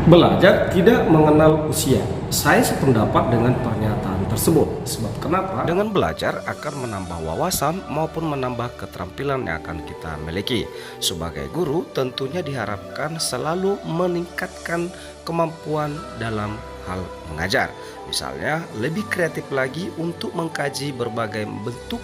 Belajar tidak mengenal usia. Saya sependapat dengan pernyataan tersebut. Sebab kenapa? Dengan belajar akan menambah wawasan maupun menambah keterampilan yang akan kita miliki. Sebagai guru tentunya diharapkan selalu meningkatkan kemampuan dalam hal mengajar. Misalnya lebih kreatif lagi untuk mengkaji berbagai bentuk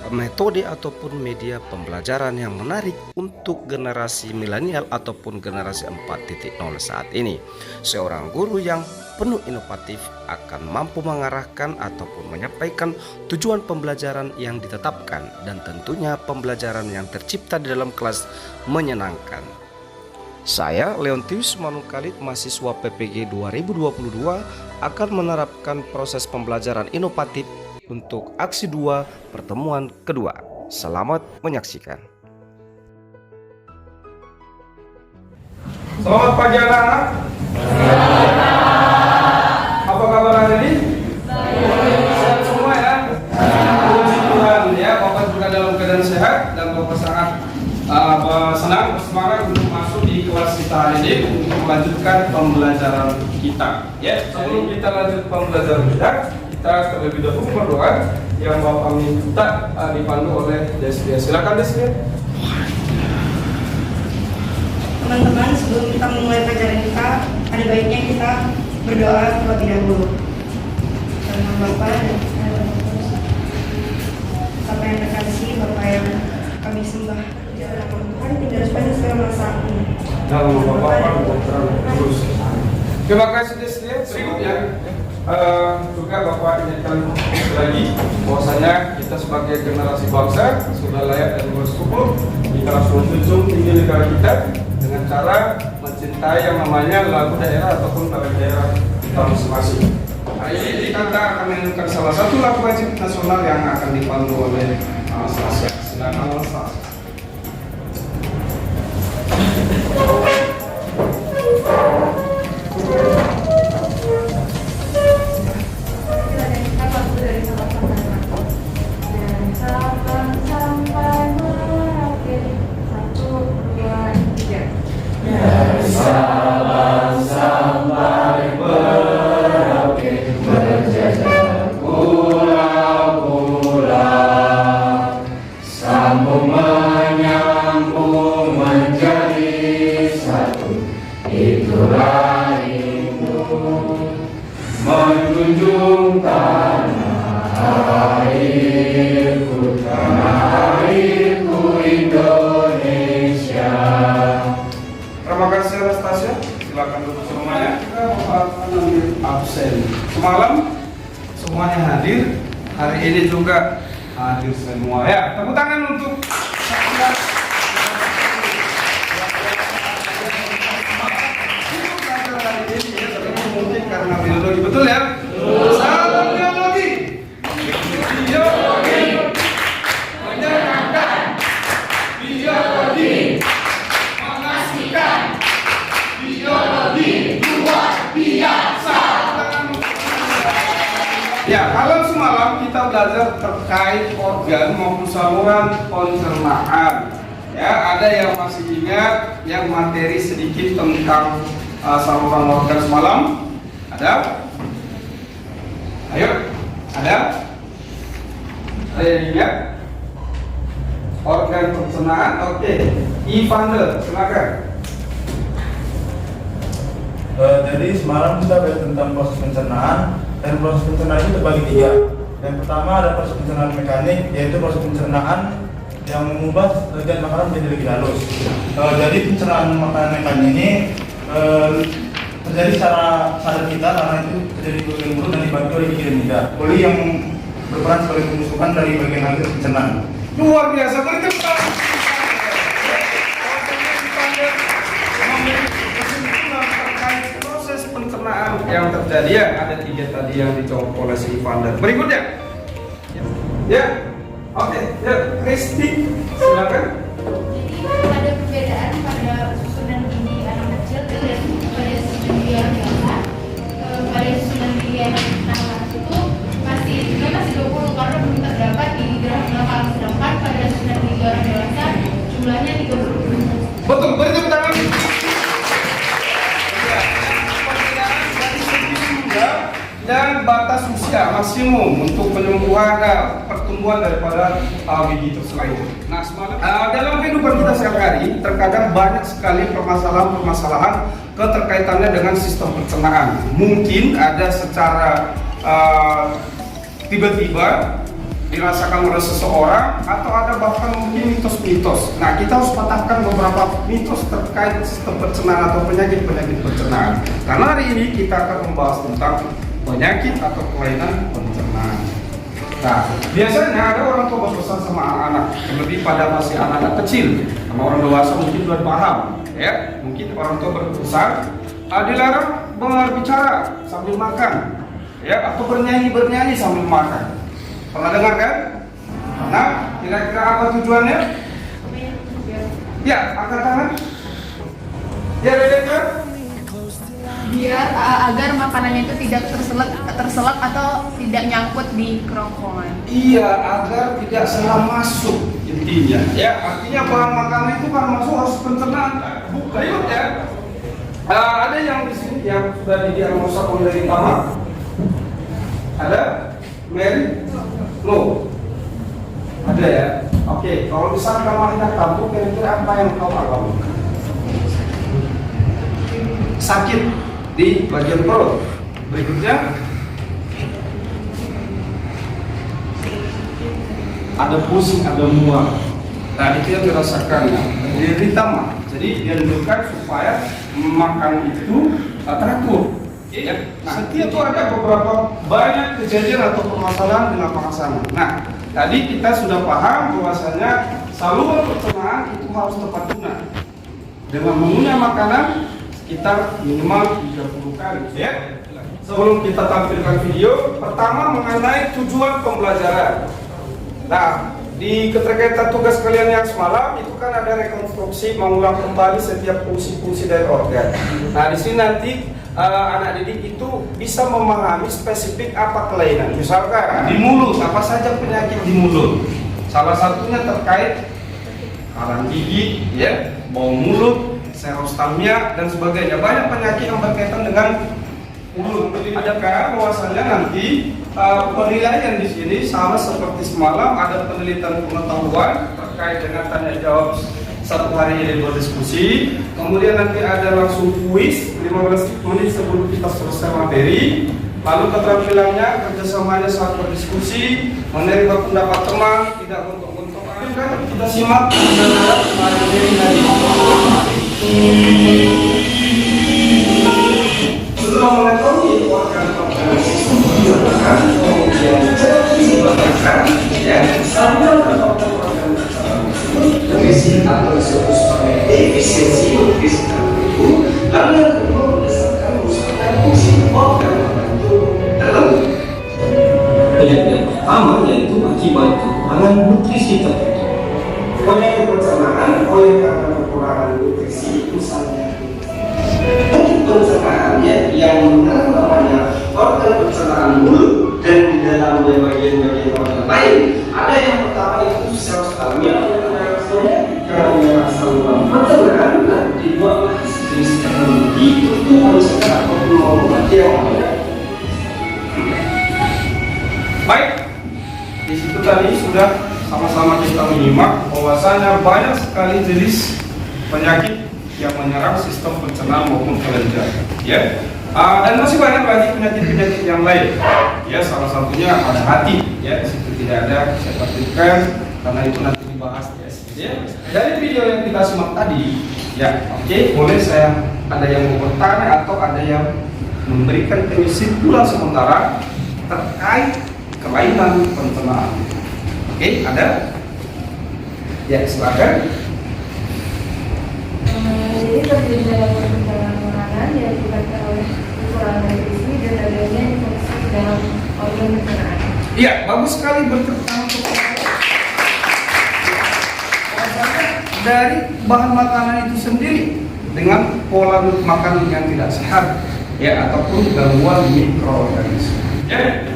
metode ataupun media pembelajaran yang menarik untuk generasi milenial ataupun generasi 4.0 saat ini. Seorang guru yang penuh inovatif akan mampu mengarahkan ataupun menyampaikan tujuan pembelajaran yang ditetapkan, dan tentunya pembelajaran yang tercipta di dalam kelas menyenangkan. Saya Leontius Manungkalit, mahasiswa PPG 2022, akan menerapkan proses pembelajaran inovatif untuk aksi 2 pertemuan kedua. Selamat menyaksikan. Selamat pagi anak-anak. Apa kabar hari ini? Sehat semua ya? Puji Tuhan ya, Bapak juga dalam keadaan sehat dan Bapak sangat senang, bersemangat untuk masuk di kelas kita hari ini untuk melanjutkan pembelajaran kita. Ya, sebelum kita lanjut pembelajaran kita terlebih dahulu berdoa yang Bapak minta dipandu oleh Deslia. Silakan Deslia. Teman-teman, sebelum kita memulai pelajaran kita, ada baiknya kita berdoa terlebih dahulu. Dengan Bapak dan Bapak yang terkasih, Bapak yang kami sembah, Tuhan tidak sepanjang segala masa ini. Dalam Bapak terus. Terima kasih Deslia. Berikutnya juga Bapak ingatkan lagi bahwasanya kita sebagai generasi bangsa sudah layak dan bersyukur kita harus menjunjung tinggi negara kita dengan cara mencintai yang namanya lagu daerah ataupun lagu daerah kita masing-masing. Hari ini kita akan menyanyikan salah satu lagu wajib nasional yang akan dipandu oleh Sasya. Silakan Sasya. Menjunjung tanah airku Indonesia. Terima kasih Anastasia. Silakan duduk semuanya. Kita akan ambil absen. Semalam semuanya hadir. Hari ini juga hadir semua. Ya, tepuk tangan untuk mungkin karena biologi, betul ya? Salam biologi. Biologi menyenangkan. Biologi mengasihkan. Biologi luar biasa. Ya, kalau semalam kita belajar terkait organ maupun saluran pencernaan. Ya, ada yang masih ingat yang materi sedikit tentang saluran organ semalam? Ada? Ayo, ada? Ada yang ingat? Organ pencernaan, oke. Evander, silakan. Jadi semalam kita belajar tentang proses pencernaan, dan proses pencernaan itu terbagi 3. Yang pertama ada proses pencernaan mekanik, yaitu proses pencernaan yang mengubah bagian makanan menjadi lebih halus. Jadi pencernaan makanan mekanik ini terjadi secara sadar kita karena itu terjadi di bagian mulut dan dibantu oleh gigi dan lidah. Poli yang berperan sebagai pembusukan dari bagian akhir pencernaan. Luar biasa, beri tepuk tangan. Terkait proses pencernaan yang terjadi ya, ada 3 tadi yang dijawab oleh si Evander. Berikutnya, ya, oke, ya, Kristi, silakan. Jadi ada perbedaan pada susunan gigi anak kecil dan pada susunan gigi orang dewasa. Pada susunan gigi anak itu masih 20 karena belum terdapat di graf belakang, sedangkan pada susunan gigi orang dewasa jumlahnya 30. Betul, beri tepuk tangan. dan batas usia maksimum untuk penyembuhan pertumbuhan daripada biji tersebut. Nah, dalam kehidupan kita sehari-hari terkadang banyak sekali permasalahan-permasalahan keterkaitannya dengan sistem pencernaan. Mungkin ada secara tiba-tiba dirasakan oleh seseorang, atau ada bahkan mungkin mitos-mitos. Nah, kita harus patahkan beberapa mitos terkait sistem pencernaan atau penyakit-penyakit pencernaan. Karena hari ini kita akan membahas tentang penyakit atau kelainan pencernaan. Nah, biasanya ada orang tua berpesan sama anak-anak, terlebih pada masih anak-anak kecil. Sama orang dewasa mungkin sudah paham, ya. Mungkin orang tua berpesan dilarang berbicara sambil makan, ya, atau bernyanyi sambil makan. Pernah dengar kan? Nah, kira-kira apa tujuannya? Ya, angkat tangan. Ya, kan? Biar agar makanannya itu tidak terselak atau tidak nyangkut di kerongkongan. Iya, agar tidak salah masuk intinya. Ya, artinya bahan makanan itu kan masuk harus pencernaan. Bukan ya. Ada yang di sini yang sudah didiagnosa penderita. Ada? Mary? No. Ada ya? Oke, kalau misalnya kamu hendak tampuk, kira-kira apa yang kau alami? Sakit di bagian perut. Berikutnya ada pusing, ada mual. Nah, itu yang dirasakan ditambah. Jadi dianjurkan supaya makan itu teratur. Ya. Nah, setiap itu ada beberapa banyak kejadian atau permasalahan di lapangan sana. Nah, tadi kita sudah paham bahwasanya saluran pencernaan itu harus tepat guna dengan mengunyah makanan sekitar minimal 30 kali. Ya. Sebelum kita tampilkan video, pertama mengenai tujuan pembelajaran. Nah, di keterkaitan tugas kalian yang semalam itu kan ada rekonstruksi, mengulang kembali setiap fungsi-fungsi dari organ. Nah, di sini nanti anak didik itu bisa memahami spesifik apa kelainan. Misalkan di mulut, apa saja penyakit di mulut. Salah satunya terkait karang gigi, ya, bau mulut, serostalmia dan sebagainya. Banyak penyakit yang berkaitan dengan mulut. Adakah bahwasanya nanti penilaian di sini sama seperti semalam, ada penelitian pengetahuan terkait dengan tanya jawab 1 hari ini berdiskusi, kemudian nanti ada langsung kuis 15 menit sebelum kita selesai materi, lalu keterampilannya kerjasamanya saat berdiskusi, menerima pendapat teman, tidak bentuk-bentukan. Kita simak materi tadi. Setelah mengetahui organ-organ kemudian dibagikan, ya, saluran organ-organ domestik atau disebut sebagai efisiensi fisik itu. Lalu yang kedua berdasarkan kerusakan fungsi organ-organ dalam penyakit pertama yaitu akibat kekurangan nutrisi tertentu. Penyakit pencernaan oleh karena kekurangan nutrisi, misalnya pencernaan yang namanya organ pencernaan mulut dan di dalam bagian-bagian organ lain. Ada yang pertama itu serostalmia, karena saluran pencernaan dibuatlah jenis teknologi untuk mencegah ataupun mengobati yang ada. Baik, di situ tadi sudah sama-sama kita menyimak bahwasanya banyak sekali jenis penyakit yang menyerang sistem pencernaan maupun kelenjar, ya. Dan masih banyak lagi penyakit-penyakit yang lain, ya. Salah satunya ada hati, ya. Di situ tidak ada, saya pastikan karena itu nanti dibahas di SPC. Ya. Dari video yang kita simak tadi, ya, oke, boleh saya ada yang mau bertanya atau ada yang memberikan kesimpulan sementara terkait kelainan pencernaan. Oke, ada? Ya, silakan. Jadi terjadi dalam pencernaan makanan yang diakibatkan oleh kekurangan nutrisi dan adanya infeksi dalam organ pencernaan. Iya, bagus sekali bertepatan dari bahan makanan itu sendiri dengan pola makan yang tidak sehat, ya, ataupun gangguan mikroorganisme. Ya,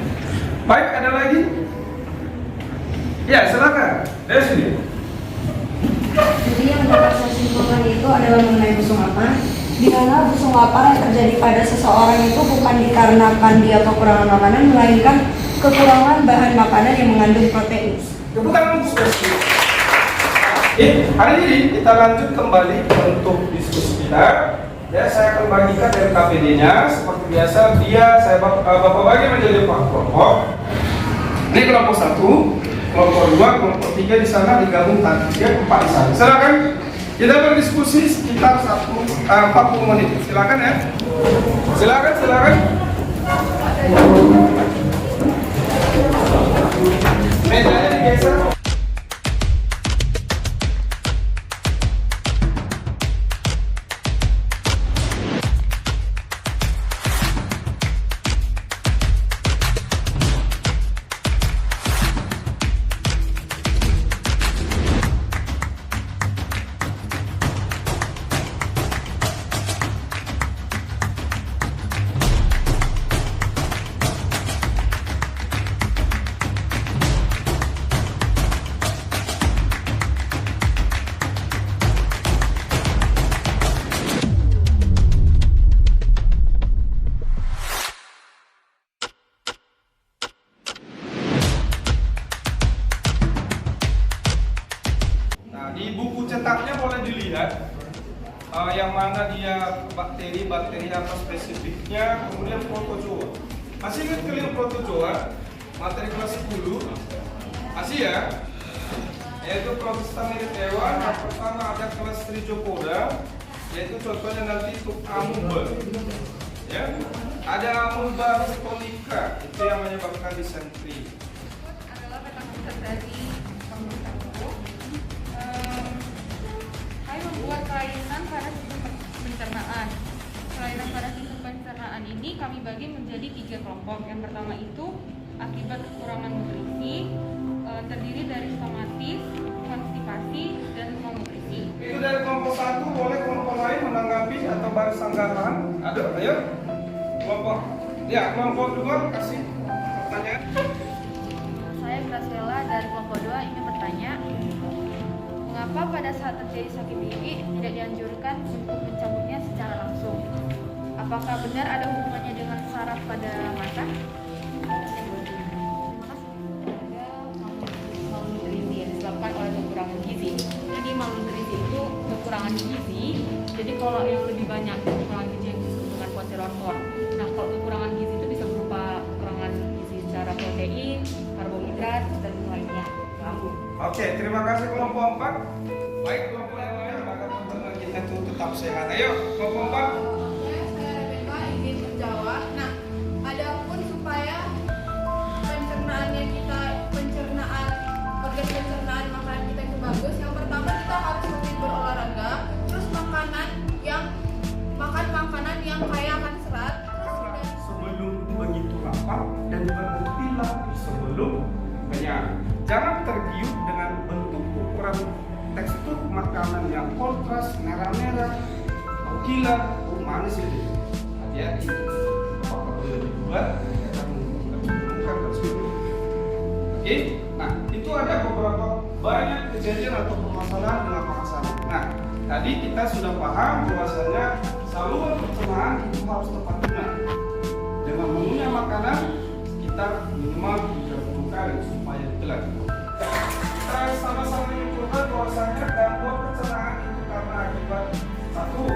baik, ada lagi? Ya, silakan. Dari sini. Jadi yang dapat saya simpulkan itu adalah mengenai busung apa. di mana busung lapar yang terjadi pada seseorang itu bukan dikarenakan dia kekurangan makanan, melainkan kekurangan bahan makanan yang mengandung protein. Tepuk tangan untuk diskusi. Hari ini kita lanjut kembali untuk diskusi kita. Ya, saya akan bagikan dari KPD-nya seperti biasa. Saya bapak bagi menjadi 4 kelompok. Ini kelompok 1, kelompok 2, kelompok 3 di sana digabung tadi 4 di sana. Silakan kita berdiskusi sekitar 40 menit. Silakan ya. Silakan. Mejanya digeser. Di buku cetaknya boleh dilihat yang mana dia bakteri apa spesifiknya, kemudian protozoa. Masih ingat kalian protozoa? Materi kelas 10 masih ya? Yaitu protista mirip hewan. Yang pertama ada kelas Trichopoda, yaitu contohnya nanti untuk amuba. Ya, ada amuba histolytica, itu yang menyebabkan disentri. Adalah metafisik dari kami membuat kelainan pada sistem pencernaan. Kelainan pada sistem pencernaan ini kami bagi menjadi 3 kelompok. Yang pertama itu akibat kekurangan nutrisi, terdiri dari stomatis, konstipasi, dan malnutrisi. Itu dari kelompok 1, boleh kelompok lain menanggapi atau baris anggaran? Ayo. Kelompok 2 kasih pertanyaan. Saya Graciela dari kelompok 2 ingin bertanya, mengapa pada saat terjadi sakit gigi tidak dianjurkan untuk mencabutnya secara langsung? Apakah benar ada hubungannya dengan saraf pada mata? Terima kasih. Malnutrisi yang disebabkan oleh kekurangan gizi. Jadi malnutrisi itu kekurangan gizi. Jadi kalau yang lebih banyak kekurangan gizi yang disebut dengan kwashiorkor. Nah, kalau kekurangan gizi itu bisa berupa kekurangan gizi secara protein, karbohidrat, dan lainnya. Oke, terima kasih kelompok 4. Baik, kelompok yang lain agar teman-teman kita itu tetap sehat. Ayo, kelompok 4. Saya Rebecca ingin menjawab. Nah, adapun supaya pencernaannya kita, progres pencernaan makanan kita itu bagus, yang pertama kita harus rutin berolahraga, terus makan makanan yang kaya akan serat. Sebelum begitu lapar dan berhentilah sebelum kenyang. Jangan tergiur dengan bentuk ukuran tekstur makanan yang kontras, merah-merah, atau kilat, manis itu. Hati-hati. Apakah boleh dibuat? Bukan tersebut. Oke. Nah, itu ada beberapa banyak kejadian atau permasalahan dengan makanan. Nah, tadi kita sudah paham bahwasanya saluran pencernaan itu harus tepat guna. Dengan mengunyah makanan sekitar minimal 30 kali supaya ditelan. Kita sama-sama menyimpulkan bahwasanya gangguan pencernaan itu karena akibat 1.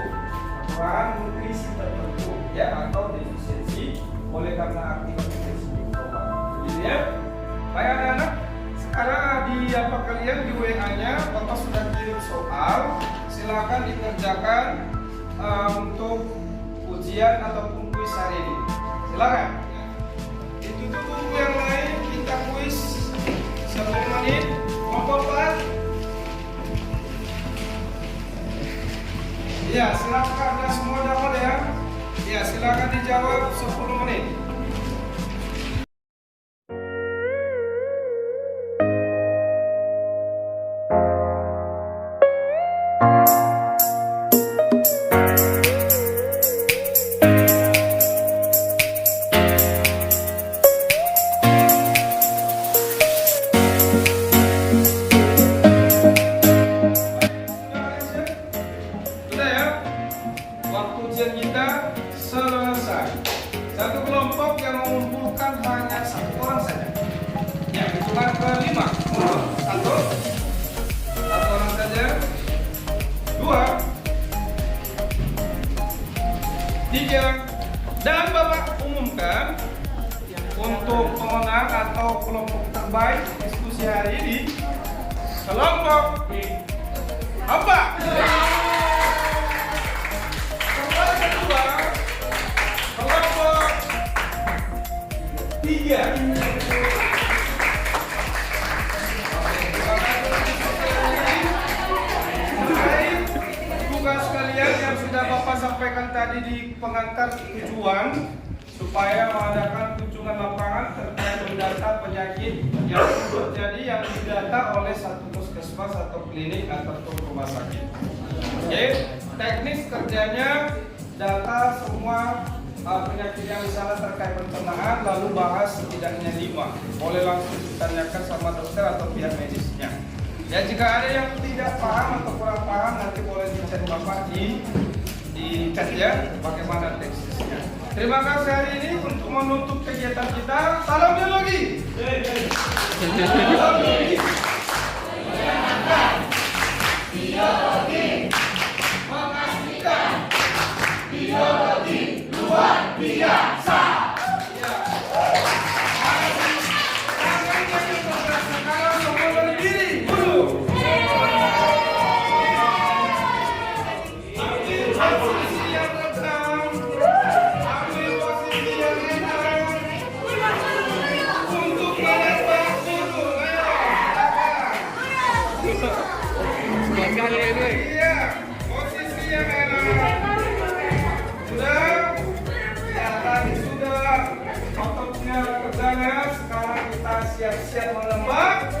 Kekurangan nutrisi tertentu ya atau defisiensi oleh karena akibat defisiensi mikroba. Jadi ya, baik anak-anak, sekarang kalian di WA-nya Bapak sudah kirim soal, silakan dikerjakan untuk ujian ataupun kuis hari ini. Silakan. Itu buku yang lain kita kuis 10 menit. Kelompok 4. Iya, silakan ya, semua dapat ya. Iya, silakan dijawab 10 menit. Waktu sudah selesai. Satu kelompok yang mengumpulkan hanya satu orang saja. Ya, hitungan kelima. Satu orang saja. Dua, tiga. Dan Bapak umumkan untuk pemenang atau kelompok terbaik diskusi hari ini, kelompok apa? Kelompok kedua, kelompok tiga. Tugas kalian yang sudah Bapak sampaikan tadi di pengantar tujuan, supaya mengadakan kunjungan lapangan terkait mendata penyakit yang terjadi yang didata oleh satu puskesmas atau klinik atau rumah sakit. Oke, teknis kerjanya data semua penyakit yang di sana terkait pencernaan, lalu bahas setidaknya 5. Boleh langsung ditanyakan sama dokter atau pihak medisnya. Ya, jika ada yang tidak paham atau kurang paham, nanti boleh dicek Bapak di chat ya, bagaimana teksnya. Terima kasih hari ini untuk menutup kegiatan kita. Salam biologi. Salam biologi. Biologi. Memastikan biologi luar biasa. Iya, posisi yang enak. Sudah, ya tadi sudah ototnya kerjanya. Sekarang kita siap-siap menembak.